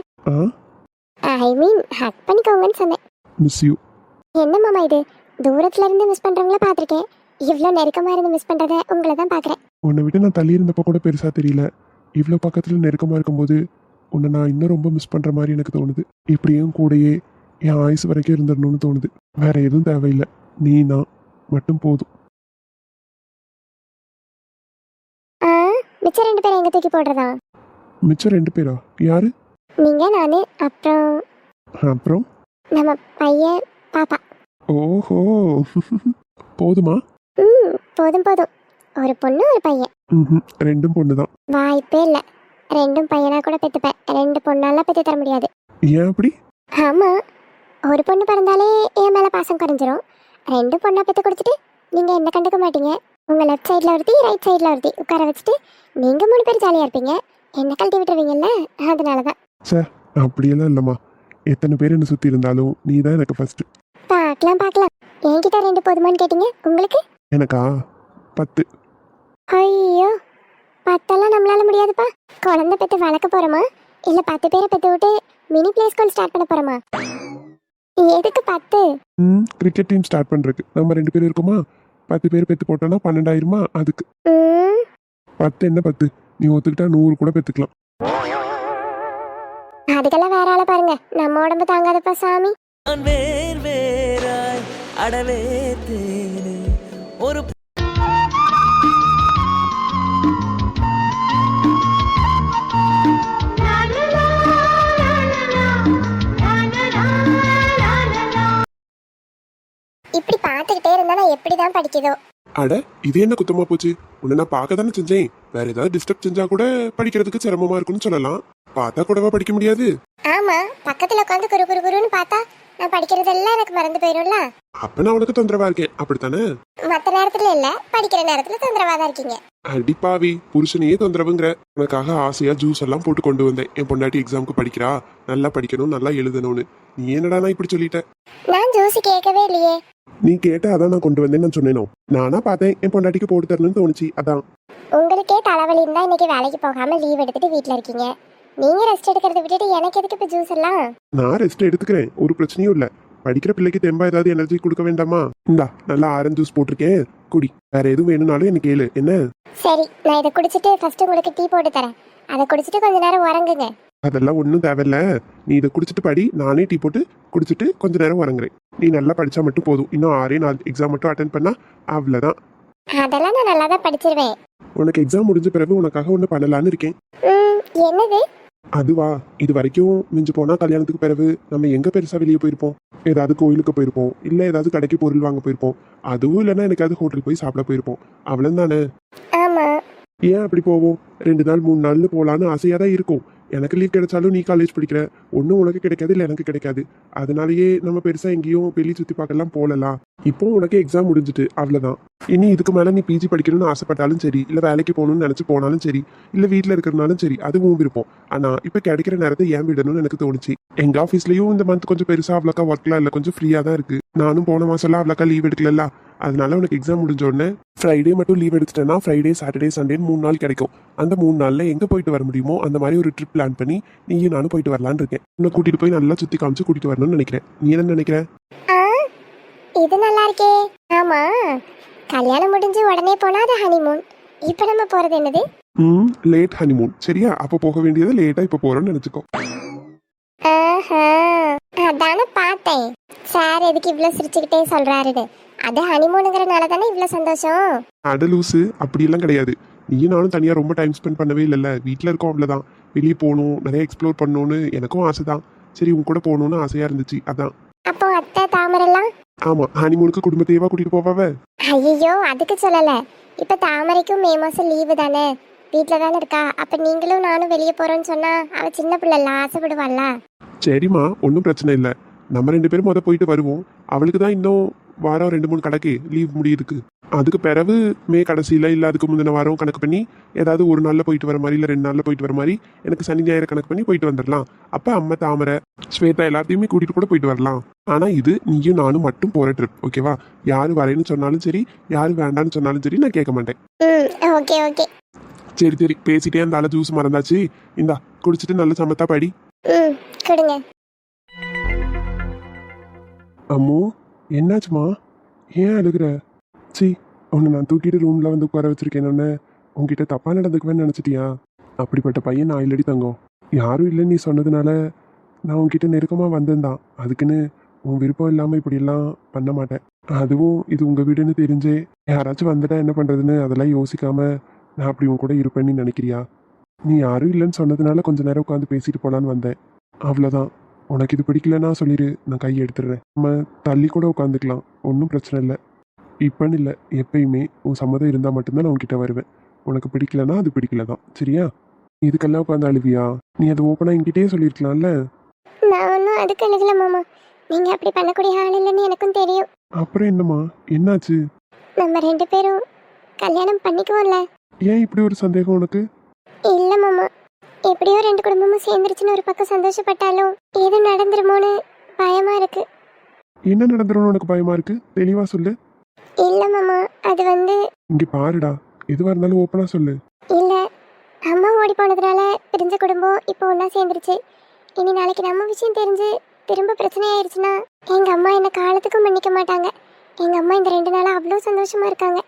ஐ மீன் ஹக் பண்ணிக்கோங்கன்னு சொன்னேன். Miss you. என்ன மாமா இது, தூரத்துல இருந்து மிஸ் பண்றவங்கள பார்த்திருக்கேன், இவ்வளோ நெருக்கமா இருந்து மிஸ் பண்றத உங்களை தான் பார்க்குறேன். உன்னை விட்டு நான் தள்ளி இருந்தப்போ கூட பெருசா தெரியல. இவ்வளோ பக்கத்துல நெருக்கமா இருக்கும்போது உன்னை நான் இன்னும் ரொம்ப மிஸ் பண்ற மாதிரி எனக்கு தோணுது. இப்படியும் கூடயே என் ஆயுசு வரைக்கும் இருந்துடணும்னு தோணுது. வேற எதுவும் தேவையில்லை, நீ நான் மட்டும் போதும். மிச்சம் 2 பேரும் எங்க தூக்கி போடுறதா? மிச்சம் 2 பேரா? யாரு? நீங்க, நானு, அப்புறம் நம்ம பையன் பாப்பா. ஓஹோ, போதுமா? போதும் போதும். ஒரு பொண்ணு ஒரு பையன். 2 பொண்ணு தான். வாய்ப்பே இல்லை. 2 பையனா கூட பெற்றுப்பேன், 2 பொண்ணாலாம் பெற்று தர முடியாது. ஏன் அப்படி? ஆமா, ஒரு பொண்ணு பிறந்தாலே என் மேல பாசம் குறைஞ்சிரும். 2 பொண்ணா பெற்று கொடுத்துட்டு நீங்க என்ன கண்டுக்க மாட்டீங்க. உங்க லெஃப்ட் சைட்ல ஒருத்தி, ரைட் சைட்ல ஒருத்தி உட்கார வச்சுட்டு நீங்க 3 பேர் ஜாலியா இருப்பீங்க. என்ன கழட்டி விட்டுருவீங்கல்ல, அதனாலதான். சார் அப்படியெல்லாம் இல்லம்மா, எத்தனை பேர் என்ன சுத்தி இருந்தாலும் நீ தான் எனக்கு ஃபர்ஸ்ட். பார்க்கலாம் பார்க்கலாம். என்கிட்ட 2 போதுமான்னு கேட்டீங்க, உங்களுக்கு? எனக்கா 10. ஐயோ, 10 நம்மளால முடியாதுப்பா. குழந்தை பெற்று வளர்க்க போறோமா, இல்ல 10 பேரை பெற்று விட்டு மினி பிளே ஸ்கூல் ஸ்டார்ட் பண்ண போறோமா? எதுக்கு 10? கிரிக்கெட் டீம் ஸ்டார்ட் பண்றதுக்கு நம்ம 2 பேரும் இருக்கோமா, 10 பேர் பெத்து போட்டோம்னா 12,000 அதுக்கு. ம், 10 என்ன 10, நீ ஒத்துக்கிட்டா 100 கூட பெத்துக்கலாம். அதுக்கெல்லாம் வேற ஆளை பாருங்க, நம்ம உடம்பு தாங்காதப்பா சாமி. நான் வேர் வேறாய் அடவே தேனே ஒரு இப்படி பார்த்துக்கிட்டே இருந்தா நான் எப்படிதான் படிக்குதோ. அட இது என்ன குத்தமா போச்சு, உன்னை நான் பார்க்க தானே செஞ்சேன். வேற ஏதாவது டிஸ்டர்ப் செஞ்சா கூட படிக்கிறதுக்கு சிரமமா இருக்குன்னு சொல்லலாம். பார்த்தா கூடவா படிக்க முடியாது? ஆமா, பக்கத்துல உட்காந்து குரு குரு குருன்னு பார்த்தா நான் படிக்கிறதெல்லாம் எனக்கு மறந்து போயிரும்ல. அப்ப நான் உனக்கு தொந்தரவா இருக்கேன் அப்படித்தானே? மத்த நேரத்துல இல்ல, படிக்கிற நேரத்துல தொந்தரவாதான் இருக்கீங்க. அடிப்பாவி, புருஷனையே தொந்தரவுங்கிற. உனக்காக ஆசையா ஜூஸ் எல்லாம் போட்டு கொண்டு வந்தேன். என் பொண்டாட்டி எக்ஸாமுக்கு படிக்கிறா, நல்லா படிக்கணும், நல்லா எழுதணும்னு. நீ என்னடா நான் இப்படி சொல்லிட்ட? நான் ஜூஸ் கேட்கவே இல்லையே. நீ கேட்ட அதான் நான் கொண்டு வந்தேன்னு நான் சொன்னேனோ. நானா பார்த்தேன் என் பொண்டாட்டிக்கு போட்டு தரணும்னு தோணுச்சு, அதான். உங்களுக்கே தலைவலி இருந்தா இன்னைக்கு வேலைக்கு போகாம லீவ் எடுத்துட்டு வீட்ல இருக்கீங்க. நீங்க ரெஸ்ட் எடுக்கிறத விட்டுட்டு எனக்கு எதுக்கு இப்ப ஜூஸ் எல்லாம்? நான் ரெஸ்ட் எடுத்துக்கிறேன், ஒரு பிரச்சனையும் இல்ல. படிக்கிற பிள்ளைக்கு தெம்பா ஏதாவது எனர்ஜி கொடுக்க வேண்டாமா? இந்தா நல்லா ஆரஞ்சு ஜூஸ் போட்டிருக்கேன், குடி. வேற எதுவும் வேணும்னாலும் எனக்கு கேளு என்ன. சரி, நான் இதை குடிச்சிட்டு ஃபர்ஸ்ட் உங்களுக்கு டீ போட்டு தரேன். அதை குடிச்சிட்டு கொஞ்ச நேரம் உறங்குங்க. அதெல்லாம் ஒன்றும் தேவையில்ல. நீ இதை குடிச்சிட்டு படி, நானே டீ போட்டு குடிச்சிட்டு கொஞ்ச நேரம் வரங்குறேன். நீ நல்லா படிச்சா மட்டும் போதும். இன்னும் 6 எக்ஸாம் மட்டும் அட்டன் பண்ணா அவ்வளவுதான். அதெல்லாம் நான் நல்லா தான் படிச்சிருவேன். உனக்கு எக்ஸாம் முடிஞ்ச பிறகு உனக்காக ஒன்று பண்ணலான்னு இருக்கேன். என்னது? அதுவா, இது வரைக்கும் மிஞ்சு போனா கல்யாணத்துக்கு பிறகு நம்ம எங்க பெருசா வெளியே போயிருப்போம்? ஏதாவது கோயிலுக்கு போயிருப்போம், இல்ல ஏதாவது கடைக்கு பொருள் வாங்க போயிருப்போம். அதுவும் இல்லைன்னா எனக்காவது ஹோட்டலுக்கு போய் சாப்பிட போயிருப்போம். அவ்வளவு தானே? ஆமா. ஏன் அப்படி போவோம்? 2 நாள் 3 நாள்னு போலான்னு ஆசையா தான் இருக்கும். எனக்கு லீவ் கிடைச்சாலும் நீ காலேஜ் படிக்கிற, ஒன்றும் உனக்கு கிடைக்காது, இல்லை எனக்கு கிடைக்காது. அதனாலயே நம்ம பெருசா எங்கேயும் வெளியே சுத்தி பார்க்கலாம் போகலாம். இப்போ உனக்கு எக்ஸாம் முடிஞ்சிட்டு, அவ்வளவுதான். இனி இதுக்கு மேல நீ பிஜி படிக்கணும்னு ஆசைப்பட்டாலும் சரி, இல்ல வேலைக்கு போகணும்னு நினைச்சு போனாலும் சரி, இல்ல வீட்டுல இருக்கிறனாலும் சரி, அதுவும் விருப்பம். ஆனா இப்ப கிடைக்கிற நேரத்தை ஏன் விடணும்னு எனக்கு தோணுச்சு. எங்க ஆஃபீஸ்லயும் இந்த மந்த் கொஞ்சம் பெருசா அவ்வளோக்கா ஒர்க்லாம் இல்லை, கொஞ்சம் ஃப்ரீயா தான் இருக்கு. நானும் போன மாசம்லாம் அவ்வளோக்கா லீவ் எடுக்கல. அதனால உனக்கு எக்ஸாம் முடிஞ்ச உடனே ஃப்ரைடே மட்டும் லீவ் எடுத்துட்டேன்னா ஃப்ரைடே சாட்டர்டே சண்டேன்னு 3 நாள் கிடைக்கும். அந்த 3 நாள்ல எங்க போயிட்டு வர முடியுமோ அந்த மாதிரி ஒரு ட்ரிப் பிளான் பண்ணி நீயும் நானும் போயிட்டு வரலான்னு இருக்கேன். உன்னை கூட்டிட்டு போய் நல்லா சுத்தி காமிச்சு கூட்டிட்டு வரணும்னு நினைக்கிறேன். நீ என்ன நினைக்கிற? இது நல்லா இருக்கே. ஆமா, கல்யாணம் முடிஞ்சு உடனே போனா அது ஹனிமூன். இப்ப நம்ம போறது என்னது? Late honeymoon. சரியா, அப்ப போக வேண்டியது லேட்டா இப்ப போறோம்னு நினைச்சுக்கோ. அதானே பார்த்தேன் சார் எதுக்கு இவ்வளவு சிரிச்சுக்கிட்டே சொல்றாருன்னு. அது ஹனிமூனுங்கிறனால தானே இவ்வளவு சந்தோஷம். அடலூசு, அப்படியெல்லாம் கிடையாது. நீயும் நானும் தனியா ரொம்ப டைம் ஸ்பெண்ட் பண்ணவே இல்லைல்ல, வீட்டில் இருக்கோம் அவ்வளோதான். வெளியே போகணும், நிறைய எக்ஸ்ப்ளோர் பண்ணணும்னு எனக்கும் ஆசை தான். சரி, உன் கூட போகணும்னு ஆசையா இருந்துச்சு, அதான். அப்போ அத்தை தாமரெல்லாம்? ஆமா, ஹனிமூனுக்கு குடும்பத்தையவா கூட்டிட்டு போவாவ? ஐயோ, அதுக்கு சொல்லல. இப்ப தாமரைக்கும் மே மாசம் லீவு தானே, வீட்டுல தானே இருக்கா. அப்ப நீங்களும் நானும் வெளியே போறோம்னு சொன்னா அவ சின்ன பிள்ளைல ஆசைப்படுவாள்ல. சரிம்மா, ஒன்றும் பிரச்சனை இல்லை. நம்ம 2 பேரும் போயிட்டு வருவோம். அவளுக்கு தான் இன்னும் வாரம் 2-3 கணக்கு லீவ் முடியுதுக்கு. அதுக்கு பிறகு மே கடைசியில இல்லை அதுக்கு முந்தின வாரம் கணக்கு பண்ணி ஏதாவது ஒரு நாளில் போயிட்டு வர மாதிரி, இல்லை 2 நாளில் போயிட்டு வர மாதிரி எனக்கு சனி ஞாயிறு கணக்கு பண்ணி போயிட்டு வந்துடலாம். அப்போ அம்மா தாமரை ஸ்வேதா எல்லாத்தையுமே கூட்டிட்டு கூட போயிட்டு வரலாம். ஆனால் இது நீயும் நானும் மட்டும் போகிற ட்ரிப், ஓகேவா? யாரு வரேன்னு சொன்னாலும் சரி, யாரு வேண்டான்னு சொன்னாலும் சரி, நான் கேட்க மாட்டேன். Okay okay. சரி சரி, பேசிட்டே அந்த ஆளை ஜூஸ் மறந்தாச்சு. இந்தா குடிச்சிட்டு நல்ல சமத்தா படி. கொடுங்க. அம்மு, என்னாச்சுமா? ஏன் அழுகுற? சி, உன்னை நான் தூக்கிட்டு ரூம்ல வந்து உட்கார வச்சிருக்கேன்னு உன்கிட்ட தப்பா நடந்துக்குவேன்னு நினைச்சிட்டியா? அப்படிப்பட்ட பையன் நான் இல்லடி தங்கம். யாரும் இல்லைன்னு நீ சொன்னதுனால நான் உன்கிட்ட நெருக்கமா வந்திருந்தான். அதுக்குன்னு உன் விருப்பம் இல்லாம இப்படியெல்லாம் பண்ண மாட்டேன். அதுவும் இது உங்க வீடுன்னு தெரிஞ்சே யாராச்சும் வந்துட்டா என்ன பண்றதுன்னு அதெல்லாம் யோசிக்காம நான் அப்படி உன் கூட இருப்பேன்னு நினைக்கிறியா? நீ யாரும் இல்லைன்னு சொன்னதுனால கொஞ்ச நேரம் உட்காந்து பேசிட்டு போலான்னு வந்தேன், அவ்வளோதான். உனக்கு இது பிடிக்கலன்னா சொல்லிடு, நான் கையை எடுத்துடுறேன். நம்ம தள்ளி கூட உட்காந்துக்கலாம், ஒன்றும் பிரச்சனை இல்லை. இப்போன்னு இல்லை, எப்பயுமே உன் சம்மதம் இருந்தால் மட்டும்தான் நான் உன்கிட்ட வருவேன். உனக்கு பிடிக்கலன்னா அது பிடிக்கல தான், சரியா? இதுக்கெல்லாம் உட்காந்து அழுவியா? நீ அது ஓப்பனாக என்கிட்டயே சொல்லியிருக்கலாம்ல. நான் ஒன்றும் அதுக்கு அழுகல மாமா. நீங்க அப்படி பண்ணக்கூடிய ஆள் இல்லைன்னு எனக்கும் தெரியும். அப்புறம் என்னம்மா, என்னாச்சு? நம்ம 2 பேரும் கல்யாணம் பண்ணிக்குவோம்ல. ஏன் இப்படி ஒரு சந்தேகம் உனக்கு? இல்ல மாமா, எப்படியோ 2 குடும்பமும் சேர்ந்துருச்சுன்னு ஒரு பக்கம் சந்தோஷப்பட்டாலும் ஏதோ நடந்துருமோன்னு பயமா இருக்கு. என்ன நடந்துரும்னு உனக்கு பயமா இருக்கு? தெளிவா சொல்லு. இல்ல மாமா, அது வந்து இங்க பாருடா, எதுவா இருந்தாலும் ஓப்பனா சொல்லு. இல்ல, அம்மா ஓடி போனதுனால பிரிஞ்ச குடும்பம் இப்போ ஒன்னா சேர்ந்துருச்சு. இனி நாளைக்கு நம்ம விஷயம் தெரிஞ்சு திரும்ப பிரச்சனை ஆயிடுச்சுன்னா எங்க அம்மா என்ன காலத்துக்கும் மன்னிக்க மாட்டாங்க. எங்க அம்மா இந்த 2 நாளா அவ்வளோ சந்தோஷமா இருக்காங்க.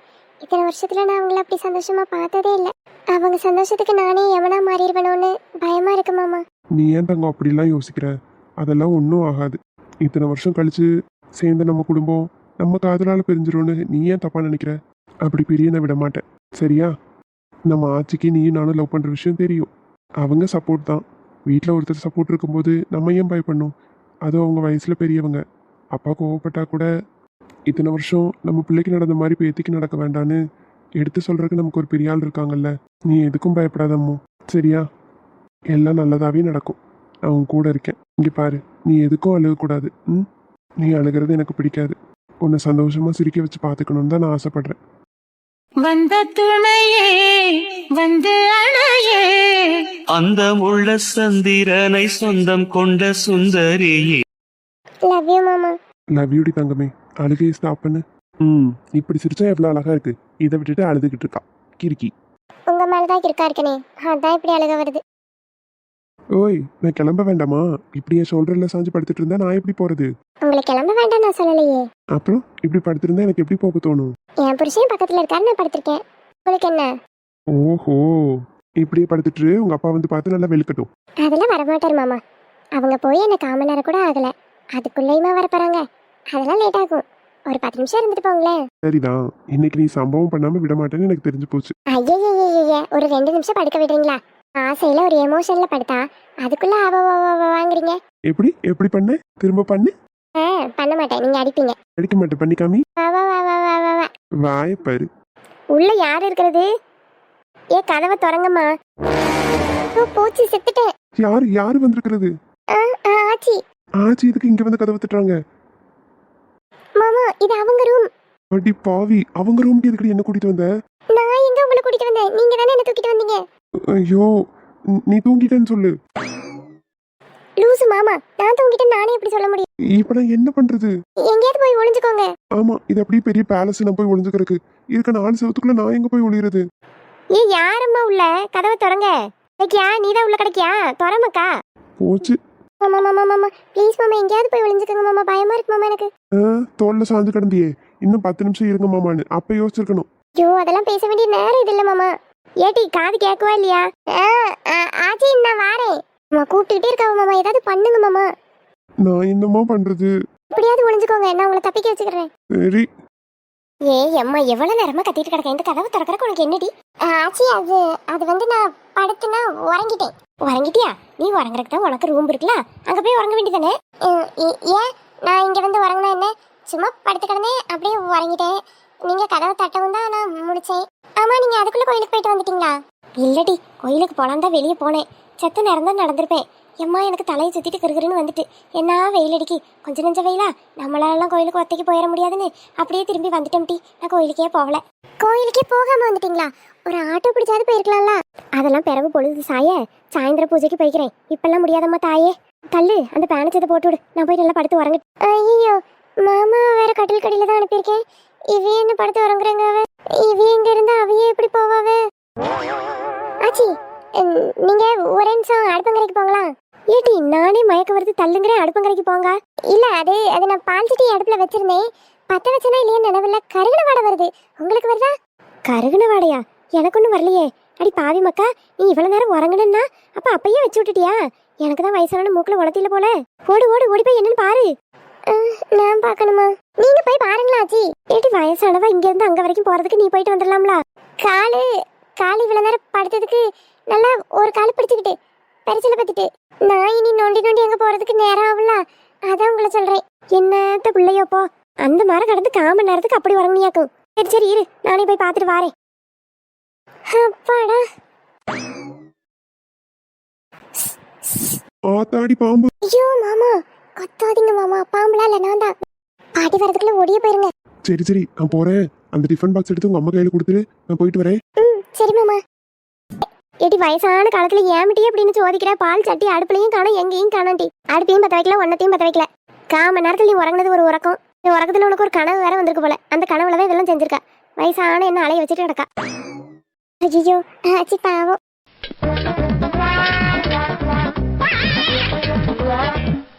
இத்தனை வருஷத்துல நான் அவங்கள அப்படி சந்தோஷமா பார்த்ததே இல்லை. அவங்க சந்தோஷத்துக்கு நானே எவனா மாறிடுவேணும்னு பயமா இருக்கு மாமா. நீ ஏன் தங்கம் அப்படிலாம் யோசிக்கிற? அதெல்லாம் ஒன்றும் ஆகாது. இத்தனை வருஷம் கழிச்சு சேர்ந்த நம்ம குடும்பம் நம்ம காதலால் பிரிஞ்சிரும்னு நீ ஏன் தப்பா நினைக்கிற? அப்படி பிரிய நான் விட மாட்டேன், சரியா? நம்ம ஆச்சிக்கு நீயும் நானும் லவ் பண்ணுற விஷயம் தெரியும். அவங்க சப்போர்ட் தான். வீட்டில் ஒருத்தர் சப்போர்ட் இருக்கும்போது நம்ம ஏன் பயப்படணும்? அதுவும் அவங்க வயசில் பெரியவங்க. அப்பா கோவப்பட்டா கூட இத்தனை வருஷம் நம்ம பிள்ளைக்கு நடந்த மாதிரி பேத்திக்கு நடக்க வேண்டான்னு எடுத்து சொல்றதுக்கு நமக்கு ஒரு பெரிய ஆள் இருக்காங்கல்ல. நீ எதுக்கும் பயப்படாதம்மோ, சரியா? எல்லாம் நல்லதாவே நடக்கும். நான் உன் கூட இருக்கேன். இங்கே பாரு, நீ எதுக்கும் அழுகக்கூடாது. ம், நீ அழுகிறது எனக்கு பிடிக்காது. உன்னை சந்தோஷமா சிரிக்க வச்சு பார்த்துக்கணும்னு தான் நான் ஆசைப்படுறேன். வந்த துணையே வந்து அணையே அந்த உள்ள சந்திரனை சொந்தம் கொண்ட சுந்தரியே. லவ் யூ மாமா. லவ் யூடி தங்கமே. அழுகையை ஸ்டாப் பண்ணு. இப்படி சிரிச்சா எவ்வளோ அழகா இருக்கு. இதை விட்டுட்டு அழுதுகிட்டு இருக்கா கிறுக்கி. உங்க மேலதான் இருக்கா இருக்கனே, அதான் இப்படி அழுக வருது. ஓய், நான் கிளம்ப வேண்டாமா? இப்படியே ஷோல்டர்ல சாஞ்சு படுத்துட்டு இருந்தா நான் எப்படி போறது? உங்களை கிளம்ப வேண்டாம் நான் சொல்லலையே. அப்புறம் இப்படி படுத்திருந்தா எனக்கு எப்படி போக தோணும்? என் புருஷன் பக்கத்துல இருக்காரு, நான் படுத்திருக்கேன். உங்களுக்கு என்ன? ஓஹோ, இப்படியே படுத்துட்டு உங்க அப்பா வந்து பார்த்து நல்லா வெளுக்கட்டும். அதெல்லாம் வரமாட்டார் மாமா. அவங்க போய் என்ன 1/4 மணி நேரம் கூட ஆகல, அதுக்குள்ளேயுமா வர போறாங்க? அதெல்லாம் லேட் ஆகும். ஒரு 10 நிமிஷம் இருந்துட்டு போங்களேன். சரிதான், இன்னைக்கு நீ சம்பவம் பண்ணாம விட மாட்டேன்னு எனக்கு தெரிஞ்சு போச்சு. ஐயோ, ஒரு 2 நிமிஷம் படுக்க விடுறீங்களா? ஆசையில ஒரு எமோஷன்ல படுத்தா அதுக்குள்ள வாங்குறீங்க. எப்படி எப்படி பண்ண? திரும்ப பண்ணு. பண்ண மாட்டேன், நீங்க அடிப்பீங்க. அடிக்க மாட்டேன், பண்ணிக்காமி. வா வா வா வா வா வா வா. வாய பாரு. உள்ள யார் இருக்கிறது? ஏ கதவை திறங்கம்மா. ஓ, போச்சு, செத்துட்டேன். யாரு யாரு வந்திருக்கிறது? ஆச்சி. ஆச்சி இதுக்கு இங்க வந்து கதவை தட்டுறாங்க? மாமா, இது அவங்க ரூம். அடி பாவி, அவங்க ரூம்க்கு எதுக்கு என்ன கூட்டிட்டு வந்த? நான் எங்க உங்களை கூட்டிட்டு வந்தேன்? நீங்க தானே என்ன தூக்கிட்டு வந்தீங்க. ஐயோ, நீ தூங்கிட்டேன்னு சொல்லு. லூசு மாமா, நான் தூங்கிட்டேன் நானே எப்படி சொல்ல முடியும்? இப்ப நான் என்ன பண்றது? எங்கேயாவது போய் ஒளிஞ்சுக்கோங்க. ஆமா, இது அப்படியே பெரிய பேலஸ். நான் போய் ஒளிஞ்சுக்கிறதுக்கு இருக்க 4 செவத்துக்குள்ள நான் எங்க போய் ஒளியறது? ஏ யாரம்மா உள்ள? கதவை திறங்க. கிடைக்கியா? நீதான் உள்ள கிடைக்கியா? திறமக்கா. போச்சு. மாமா மாமா மாமா ப்ளீஸ் மாமா, எங்கேயாவது போய் ஒளிஞ்சுக்கோங்க மாமா, பயமா இருக்கு மாமா எனக்கு. தோல்ல சாஞ்சு கிடந்தியே, இன்னும் 10 நிமிஷம் இருங்க மாமான்னு அப்ப யோசிச்சிருக்கணும். ஐயோ, அதெல்லாம் பேச வேண்டிய நேரம் இது இல்ல மாமா. ஏட்டி, காது கேட்கவா இல்லையா? ஆச்சி, நான் வாரேன். மாமா கூப்பிட்டுக்கிட்டே இருக்காவ மாமா, ஏதாவது பண்ணுங்க மாமா. நான் என்னமா பண்றது? இப்படியாவது ஒளிஞ்சுக்கோங்க, நான் உங்களை தப்பிக்க வச்சுக்கிறேன். சரி. ஏய் அம்மா, எவ்வளவு நேரமா கத்திட்டு கிடக்கேன். இந்த கதவை திறக்கறக்கு உனக்கு என்னடி? ஆச்சி, அது வந்து நான் படுத்துனா உறங்கிட்டேன். உறங்கிட்டியா? நீ உறங்குறதுக்கு தான் உனக்கு ரூம் இருக்குல்ல, அங்க போய் உறங்க வேண்டியதானே? ஏன் நான் இங்க வந்து உறங்கினா என்ன? சும்மா படுத்து கிடந்தேன், அப்படியே உறங்கிட்டேன். நீங்க கதவை தட்டவும் தான் நான் முடிச்சேன். ஆமா, நீங்க அதுக்குள்ள கோயிலுக்கு போயிட்டு வந்துட்டீங்களா? இல்லடி, கோயிலுக்கு போலாம் தான் வெளியே போனேன். செத்த நேரம் தான் நடந்திருப்பேன். எம்மா, எனக்கு தலையை சுத்திட்டு கிருகிருன்னு வந்துட்டு. என்ன வெயில் அடிக்கி, கொஞ்சம் நெஞ்ச வெயிலா, நம்மளாலாம் கோயிலுக்கு ஒத்தைக்கு போயிட முடியாதுன்னு அப்படியே திரும்பி வந்துட்டோம். நான் கோயிலுக்கே போகல. கோயிலுக்கே போகாம வந்துட்டீங்களா? ஒரு ஆட்டோ பிடிச்சாது போயிருக்கலாம்ல. அதெல்லாம் பிறகு பொழுது சாயந்தரம் பூஜைக்கு போய்க்கிறேன். இப்பெல்லாம் முடியாதம்மா தாயே. தள்ளு, அந்த பேனச்சத்தை போட்டு விடு, நான் போய் நல்லா படுத்து உறங்க. ஐயோ மாமா, வேற கட்டில தான் அனுப்பியிருக்கேன். இவே என்ன படுத்து உறங்குறாங்க? இவே எங்க இருந்தா அவையே எப்படி போவாவே? ஆச்சி, நீங்க ஒரே நிமிஷம் அடுப்பங்கரைக்கு போங்களா? ஏட்டி, நானே மயக்க வருது, தள்ளுங்கிறேன். அடுப்பங்கரைக்கு போங்க. இல்ல, அது நான் பால் சட்டி அடுப்புல வச்சிருந்தேன். பத்த வச்சனா இல்லையா நினைவில்ல. கருகின வாடை வருது. உங்களுக்கு வருதா? கருகின வாடையா? எனக்கு ஒன்றும் வரலையே. அடி பாவி மக்கா, நீ இவ்வளவு நேரம் உறங்கணும்னா அப்ப அப்பயே வச்சு விட்டுட்டியா? எனக்கு தான் வயசான மூக்குல உளத்தில போல. ஓடு ஓடு ஓடி போய் என்னன்னு பாரு. நான் பார்க்கணுமா? நீங்க போய் பாருங்களா ஆச்சி. ஏட்டி, வயசானவா இங்க இருந்து அங்க வரைக்கும் போறதுக்கு நீ போயிட்டு வந்துடலாம்ல. காலு இவ்வளவு நேரம் படுத்ததுக்கு நல்லா ஒரு காலு பிடிச்சுக்கிட்டு பரிசல பத்திட்டு நான் இனி நோண்டி அங்க போறதுக்கு நேரம் ஆகும்ல, அதான் உங்களை சொல்றேன். என்னத்த பிள்ளையோப்போ, அந்த மாதிரி கடந்து 1/4 மணி நேரத்துக்கு அப்படி உறங்கியாக்கும். சரி சரி இரு, நானே போய் பார்த்துட்டு வாரேன். அப்பாடா. ஆத்தாடி பாம்பு. ஐயோ மாமா, கத்தாதீங்க மாமா, பாம்புலாம் இல்ல, நான் தான். பாட்டி வரதுக்குள்ள ஓடிய போயிருங்க. சரி சரி, நான் போறேன். அந்த டிஃபன் பாக்ஸ் எடுத்து உங்க அம்மா கையில கொடுத்துரு, நான் போயிட்டு வரேன். சரி மாமா. ஏட்டி, வயசான காலத்துல ஏமிட்டி அப்படின்னு சோதிக்கிற. பால் சட்டி அடுப்புலையும் காணும், எங்கேயும் காணாண்டி. அடுப்பையும் பத்த வைக்கல, ஒன்னத்தையும் பத்த வைக்கல. 1/4 மணி நேரத்துல நீ உறங்குனது ஒரு உறக்கம். இந்த உறக்கத்துல உனக்கு ஒரு கனவு வேற வந்திருக்கு போல. அந்த கனவுல தான் இதெல்லாம் செஞ்சிருக்கா. வயசான என்ன அலைய வச்சுட்டு கிடக்கா. ஐயோ ஆச்சி பாவம்.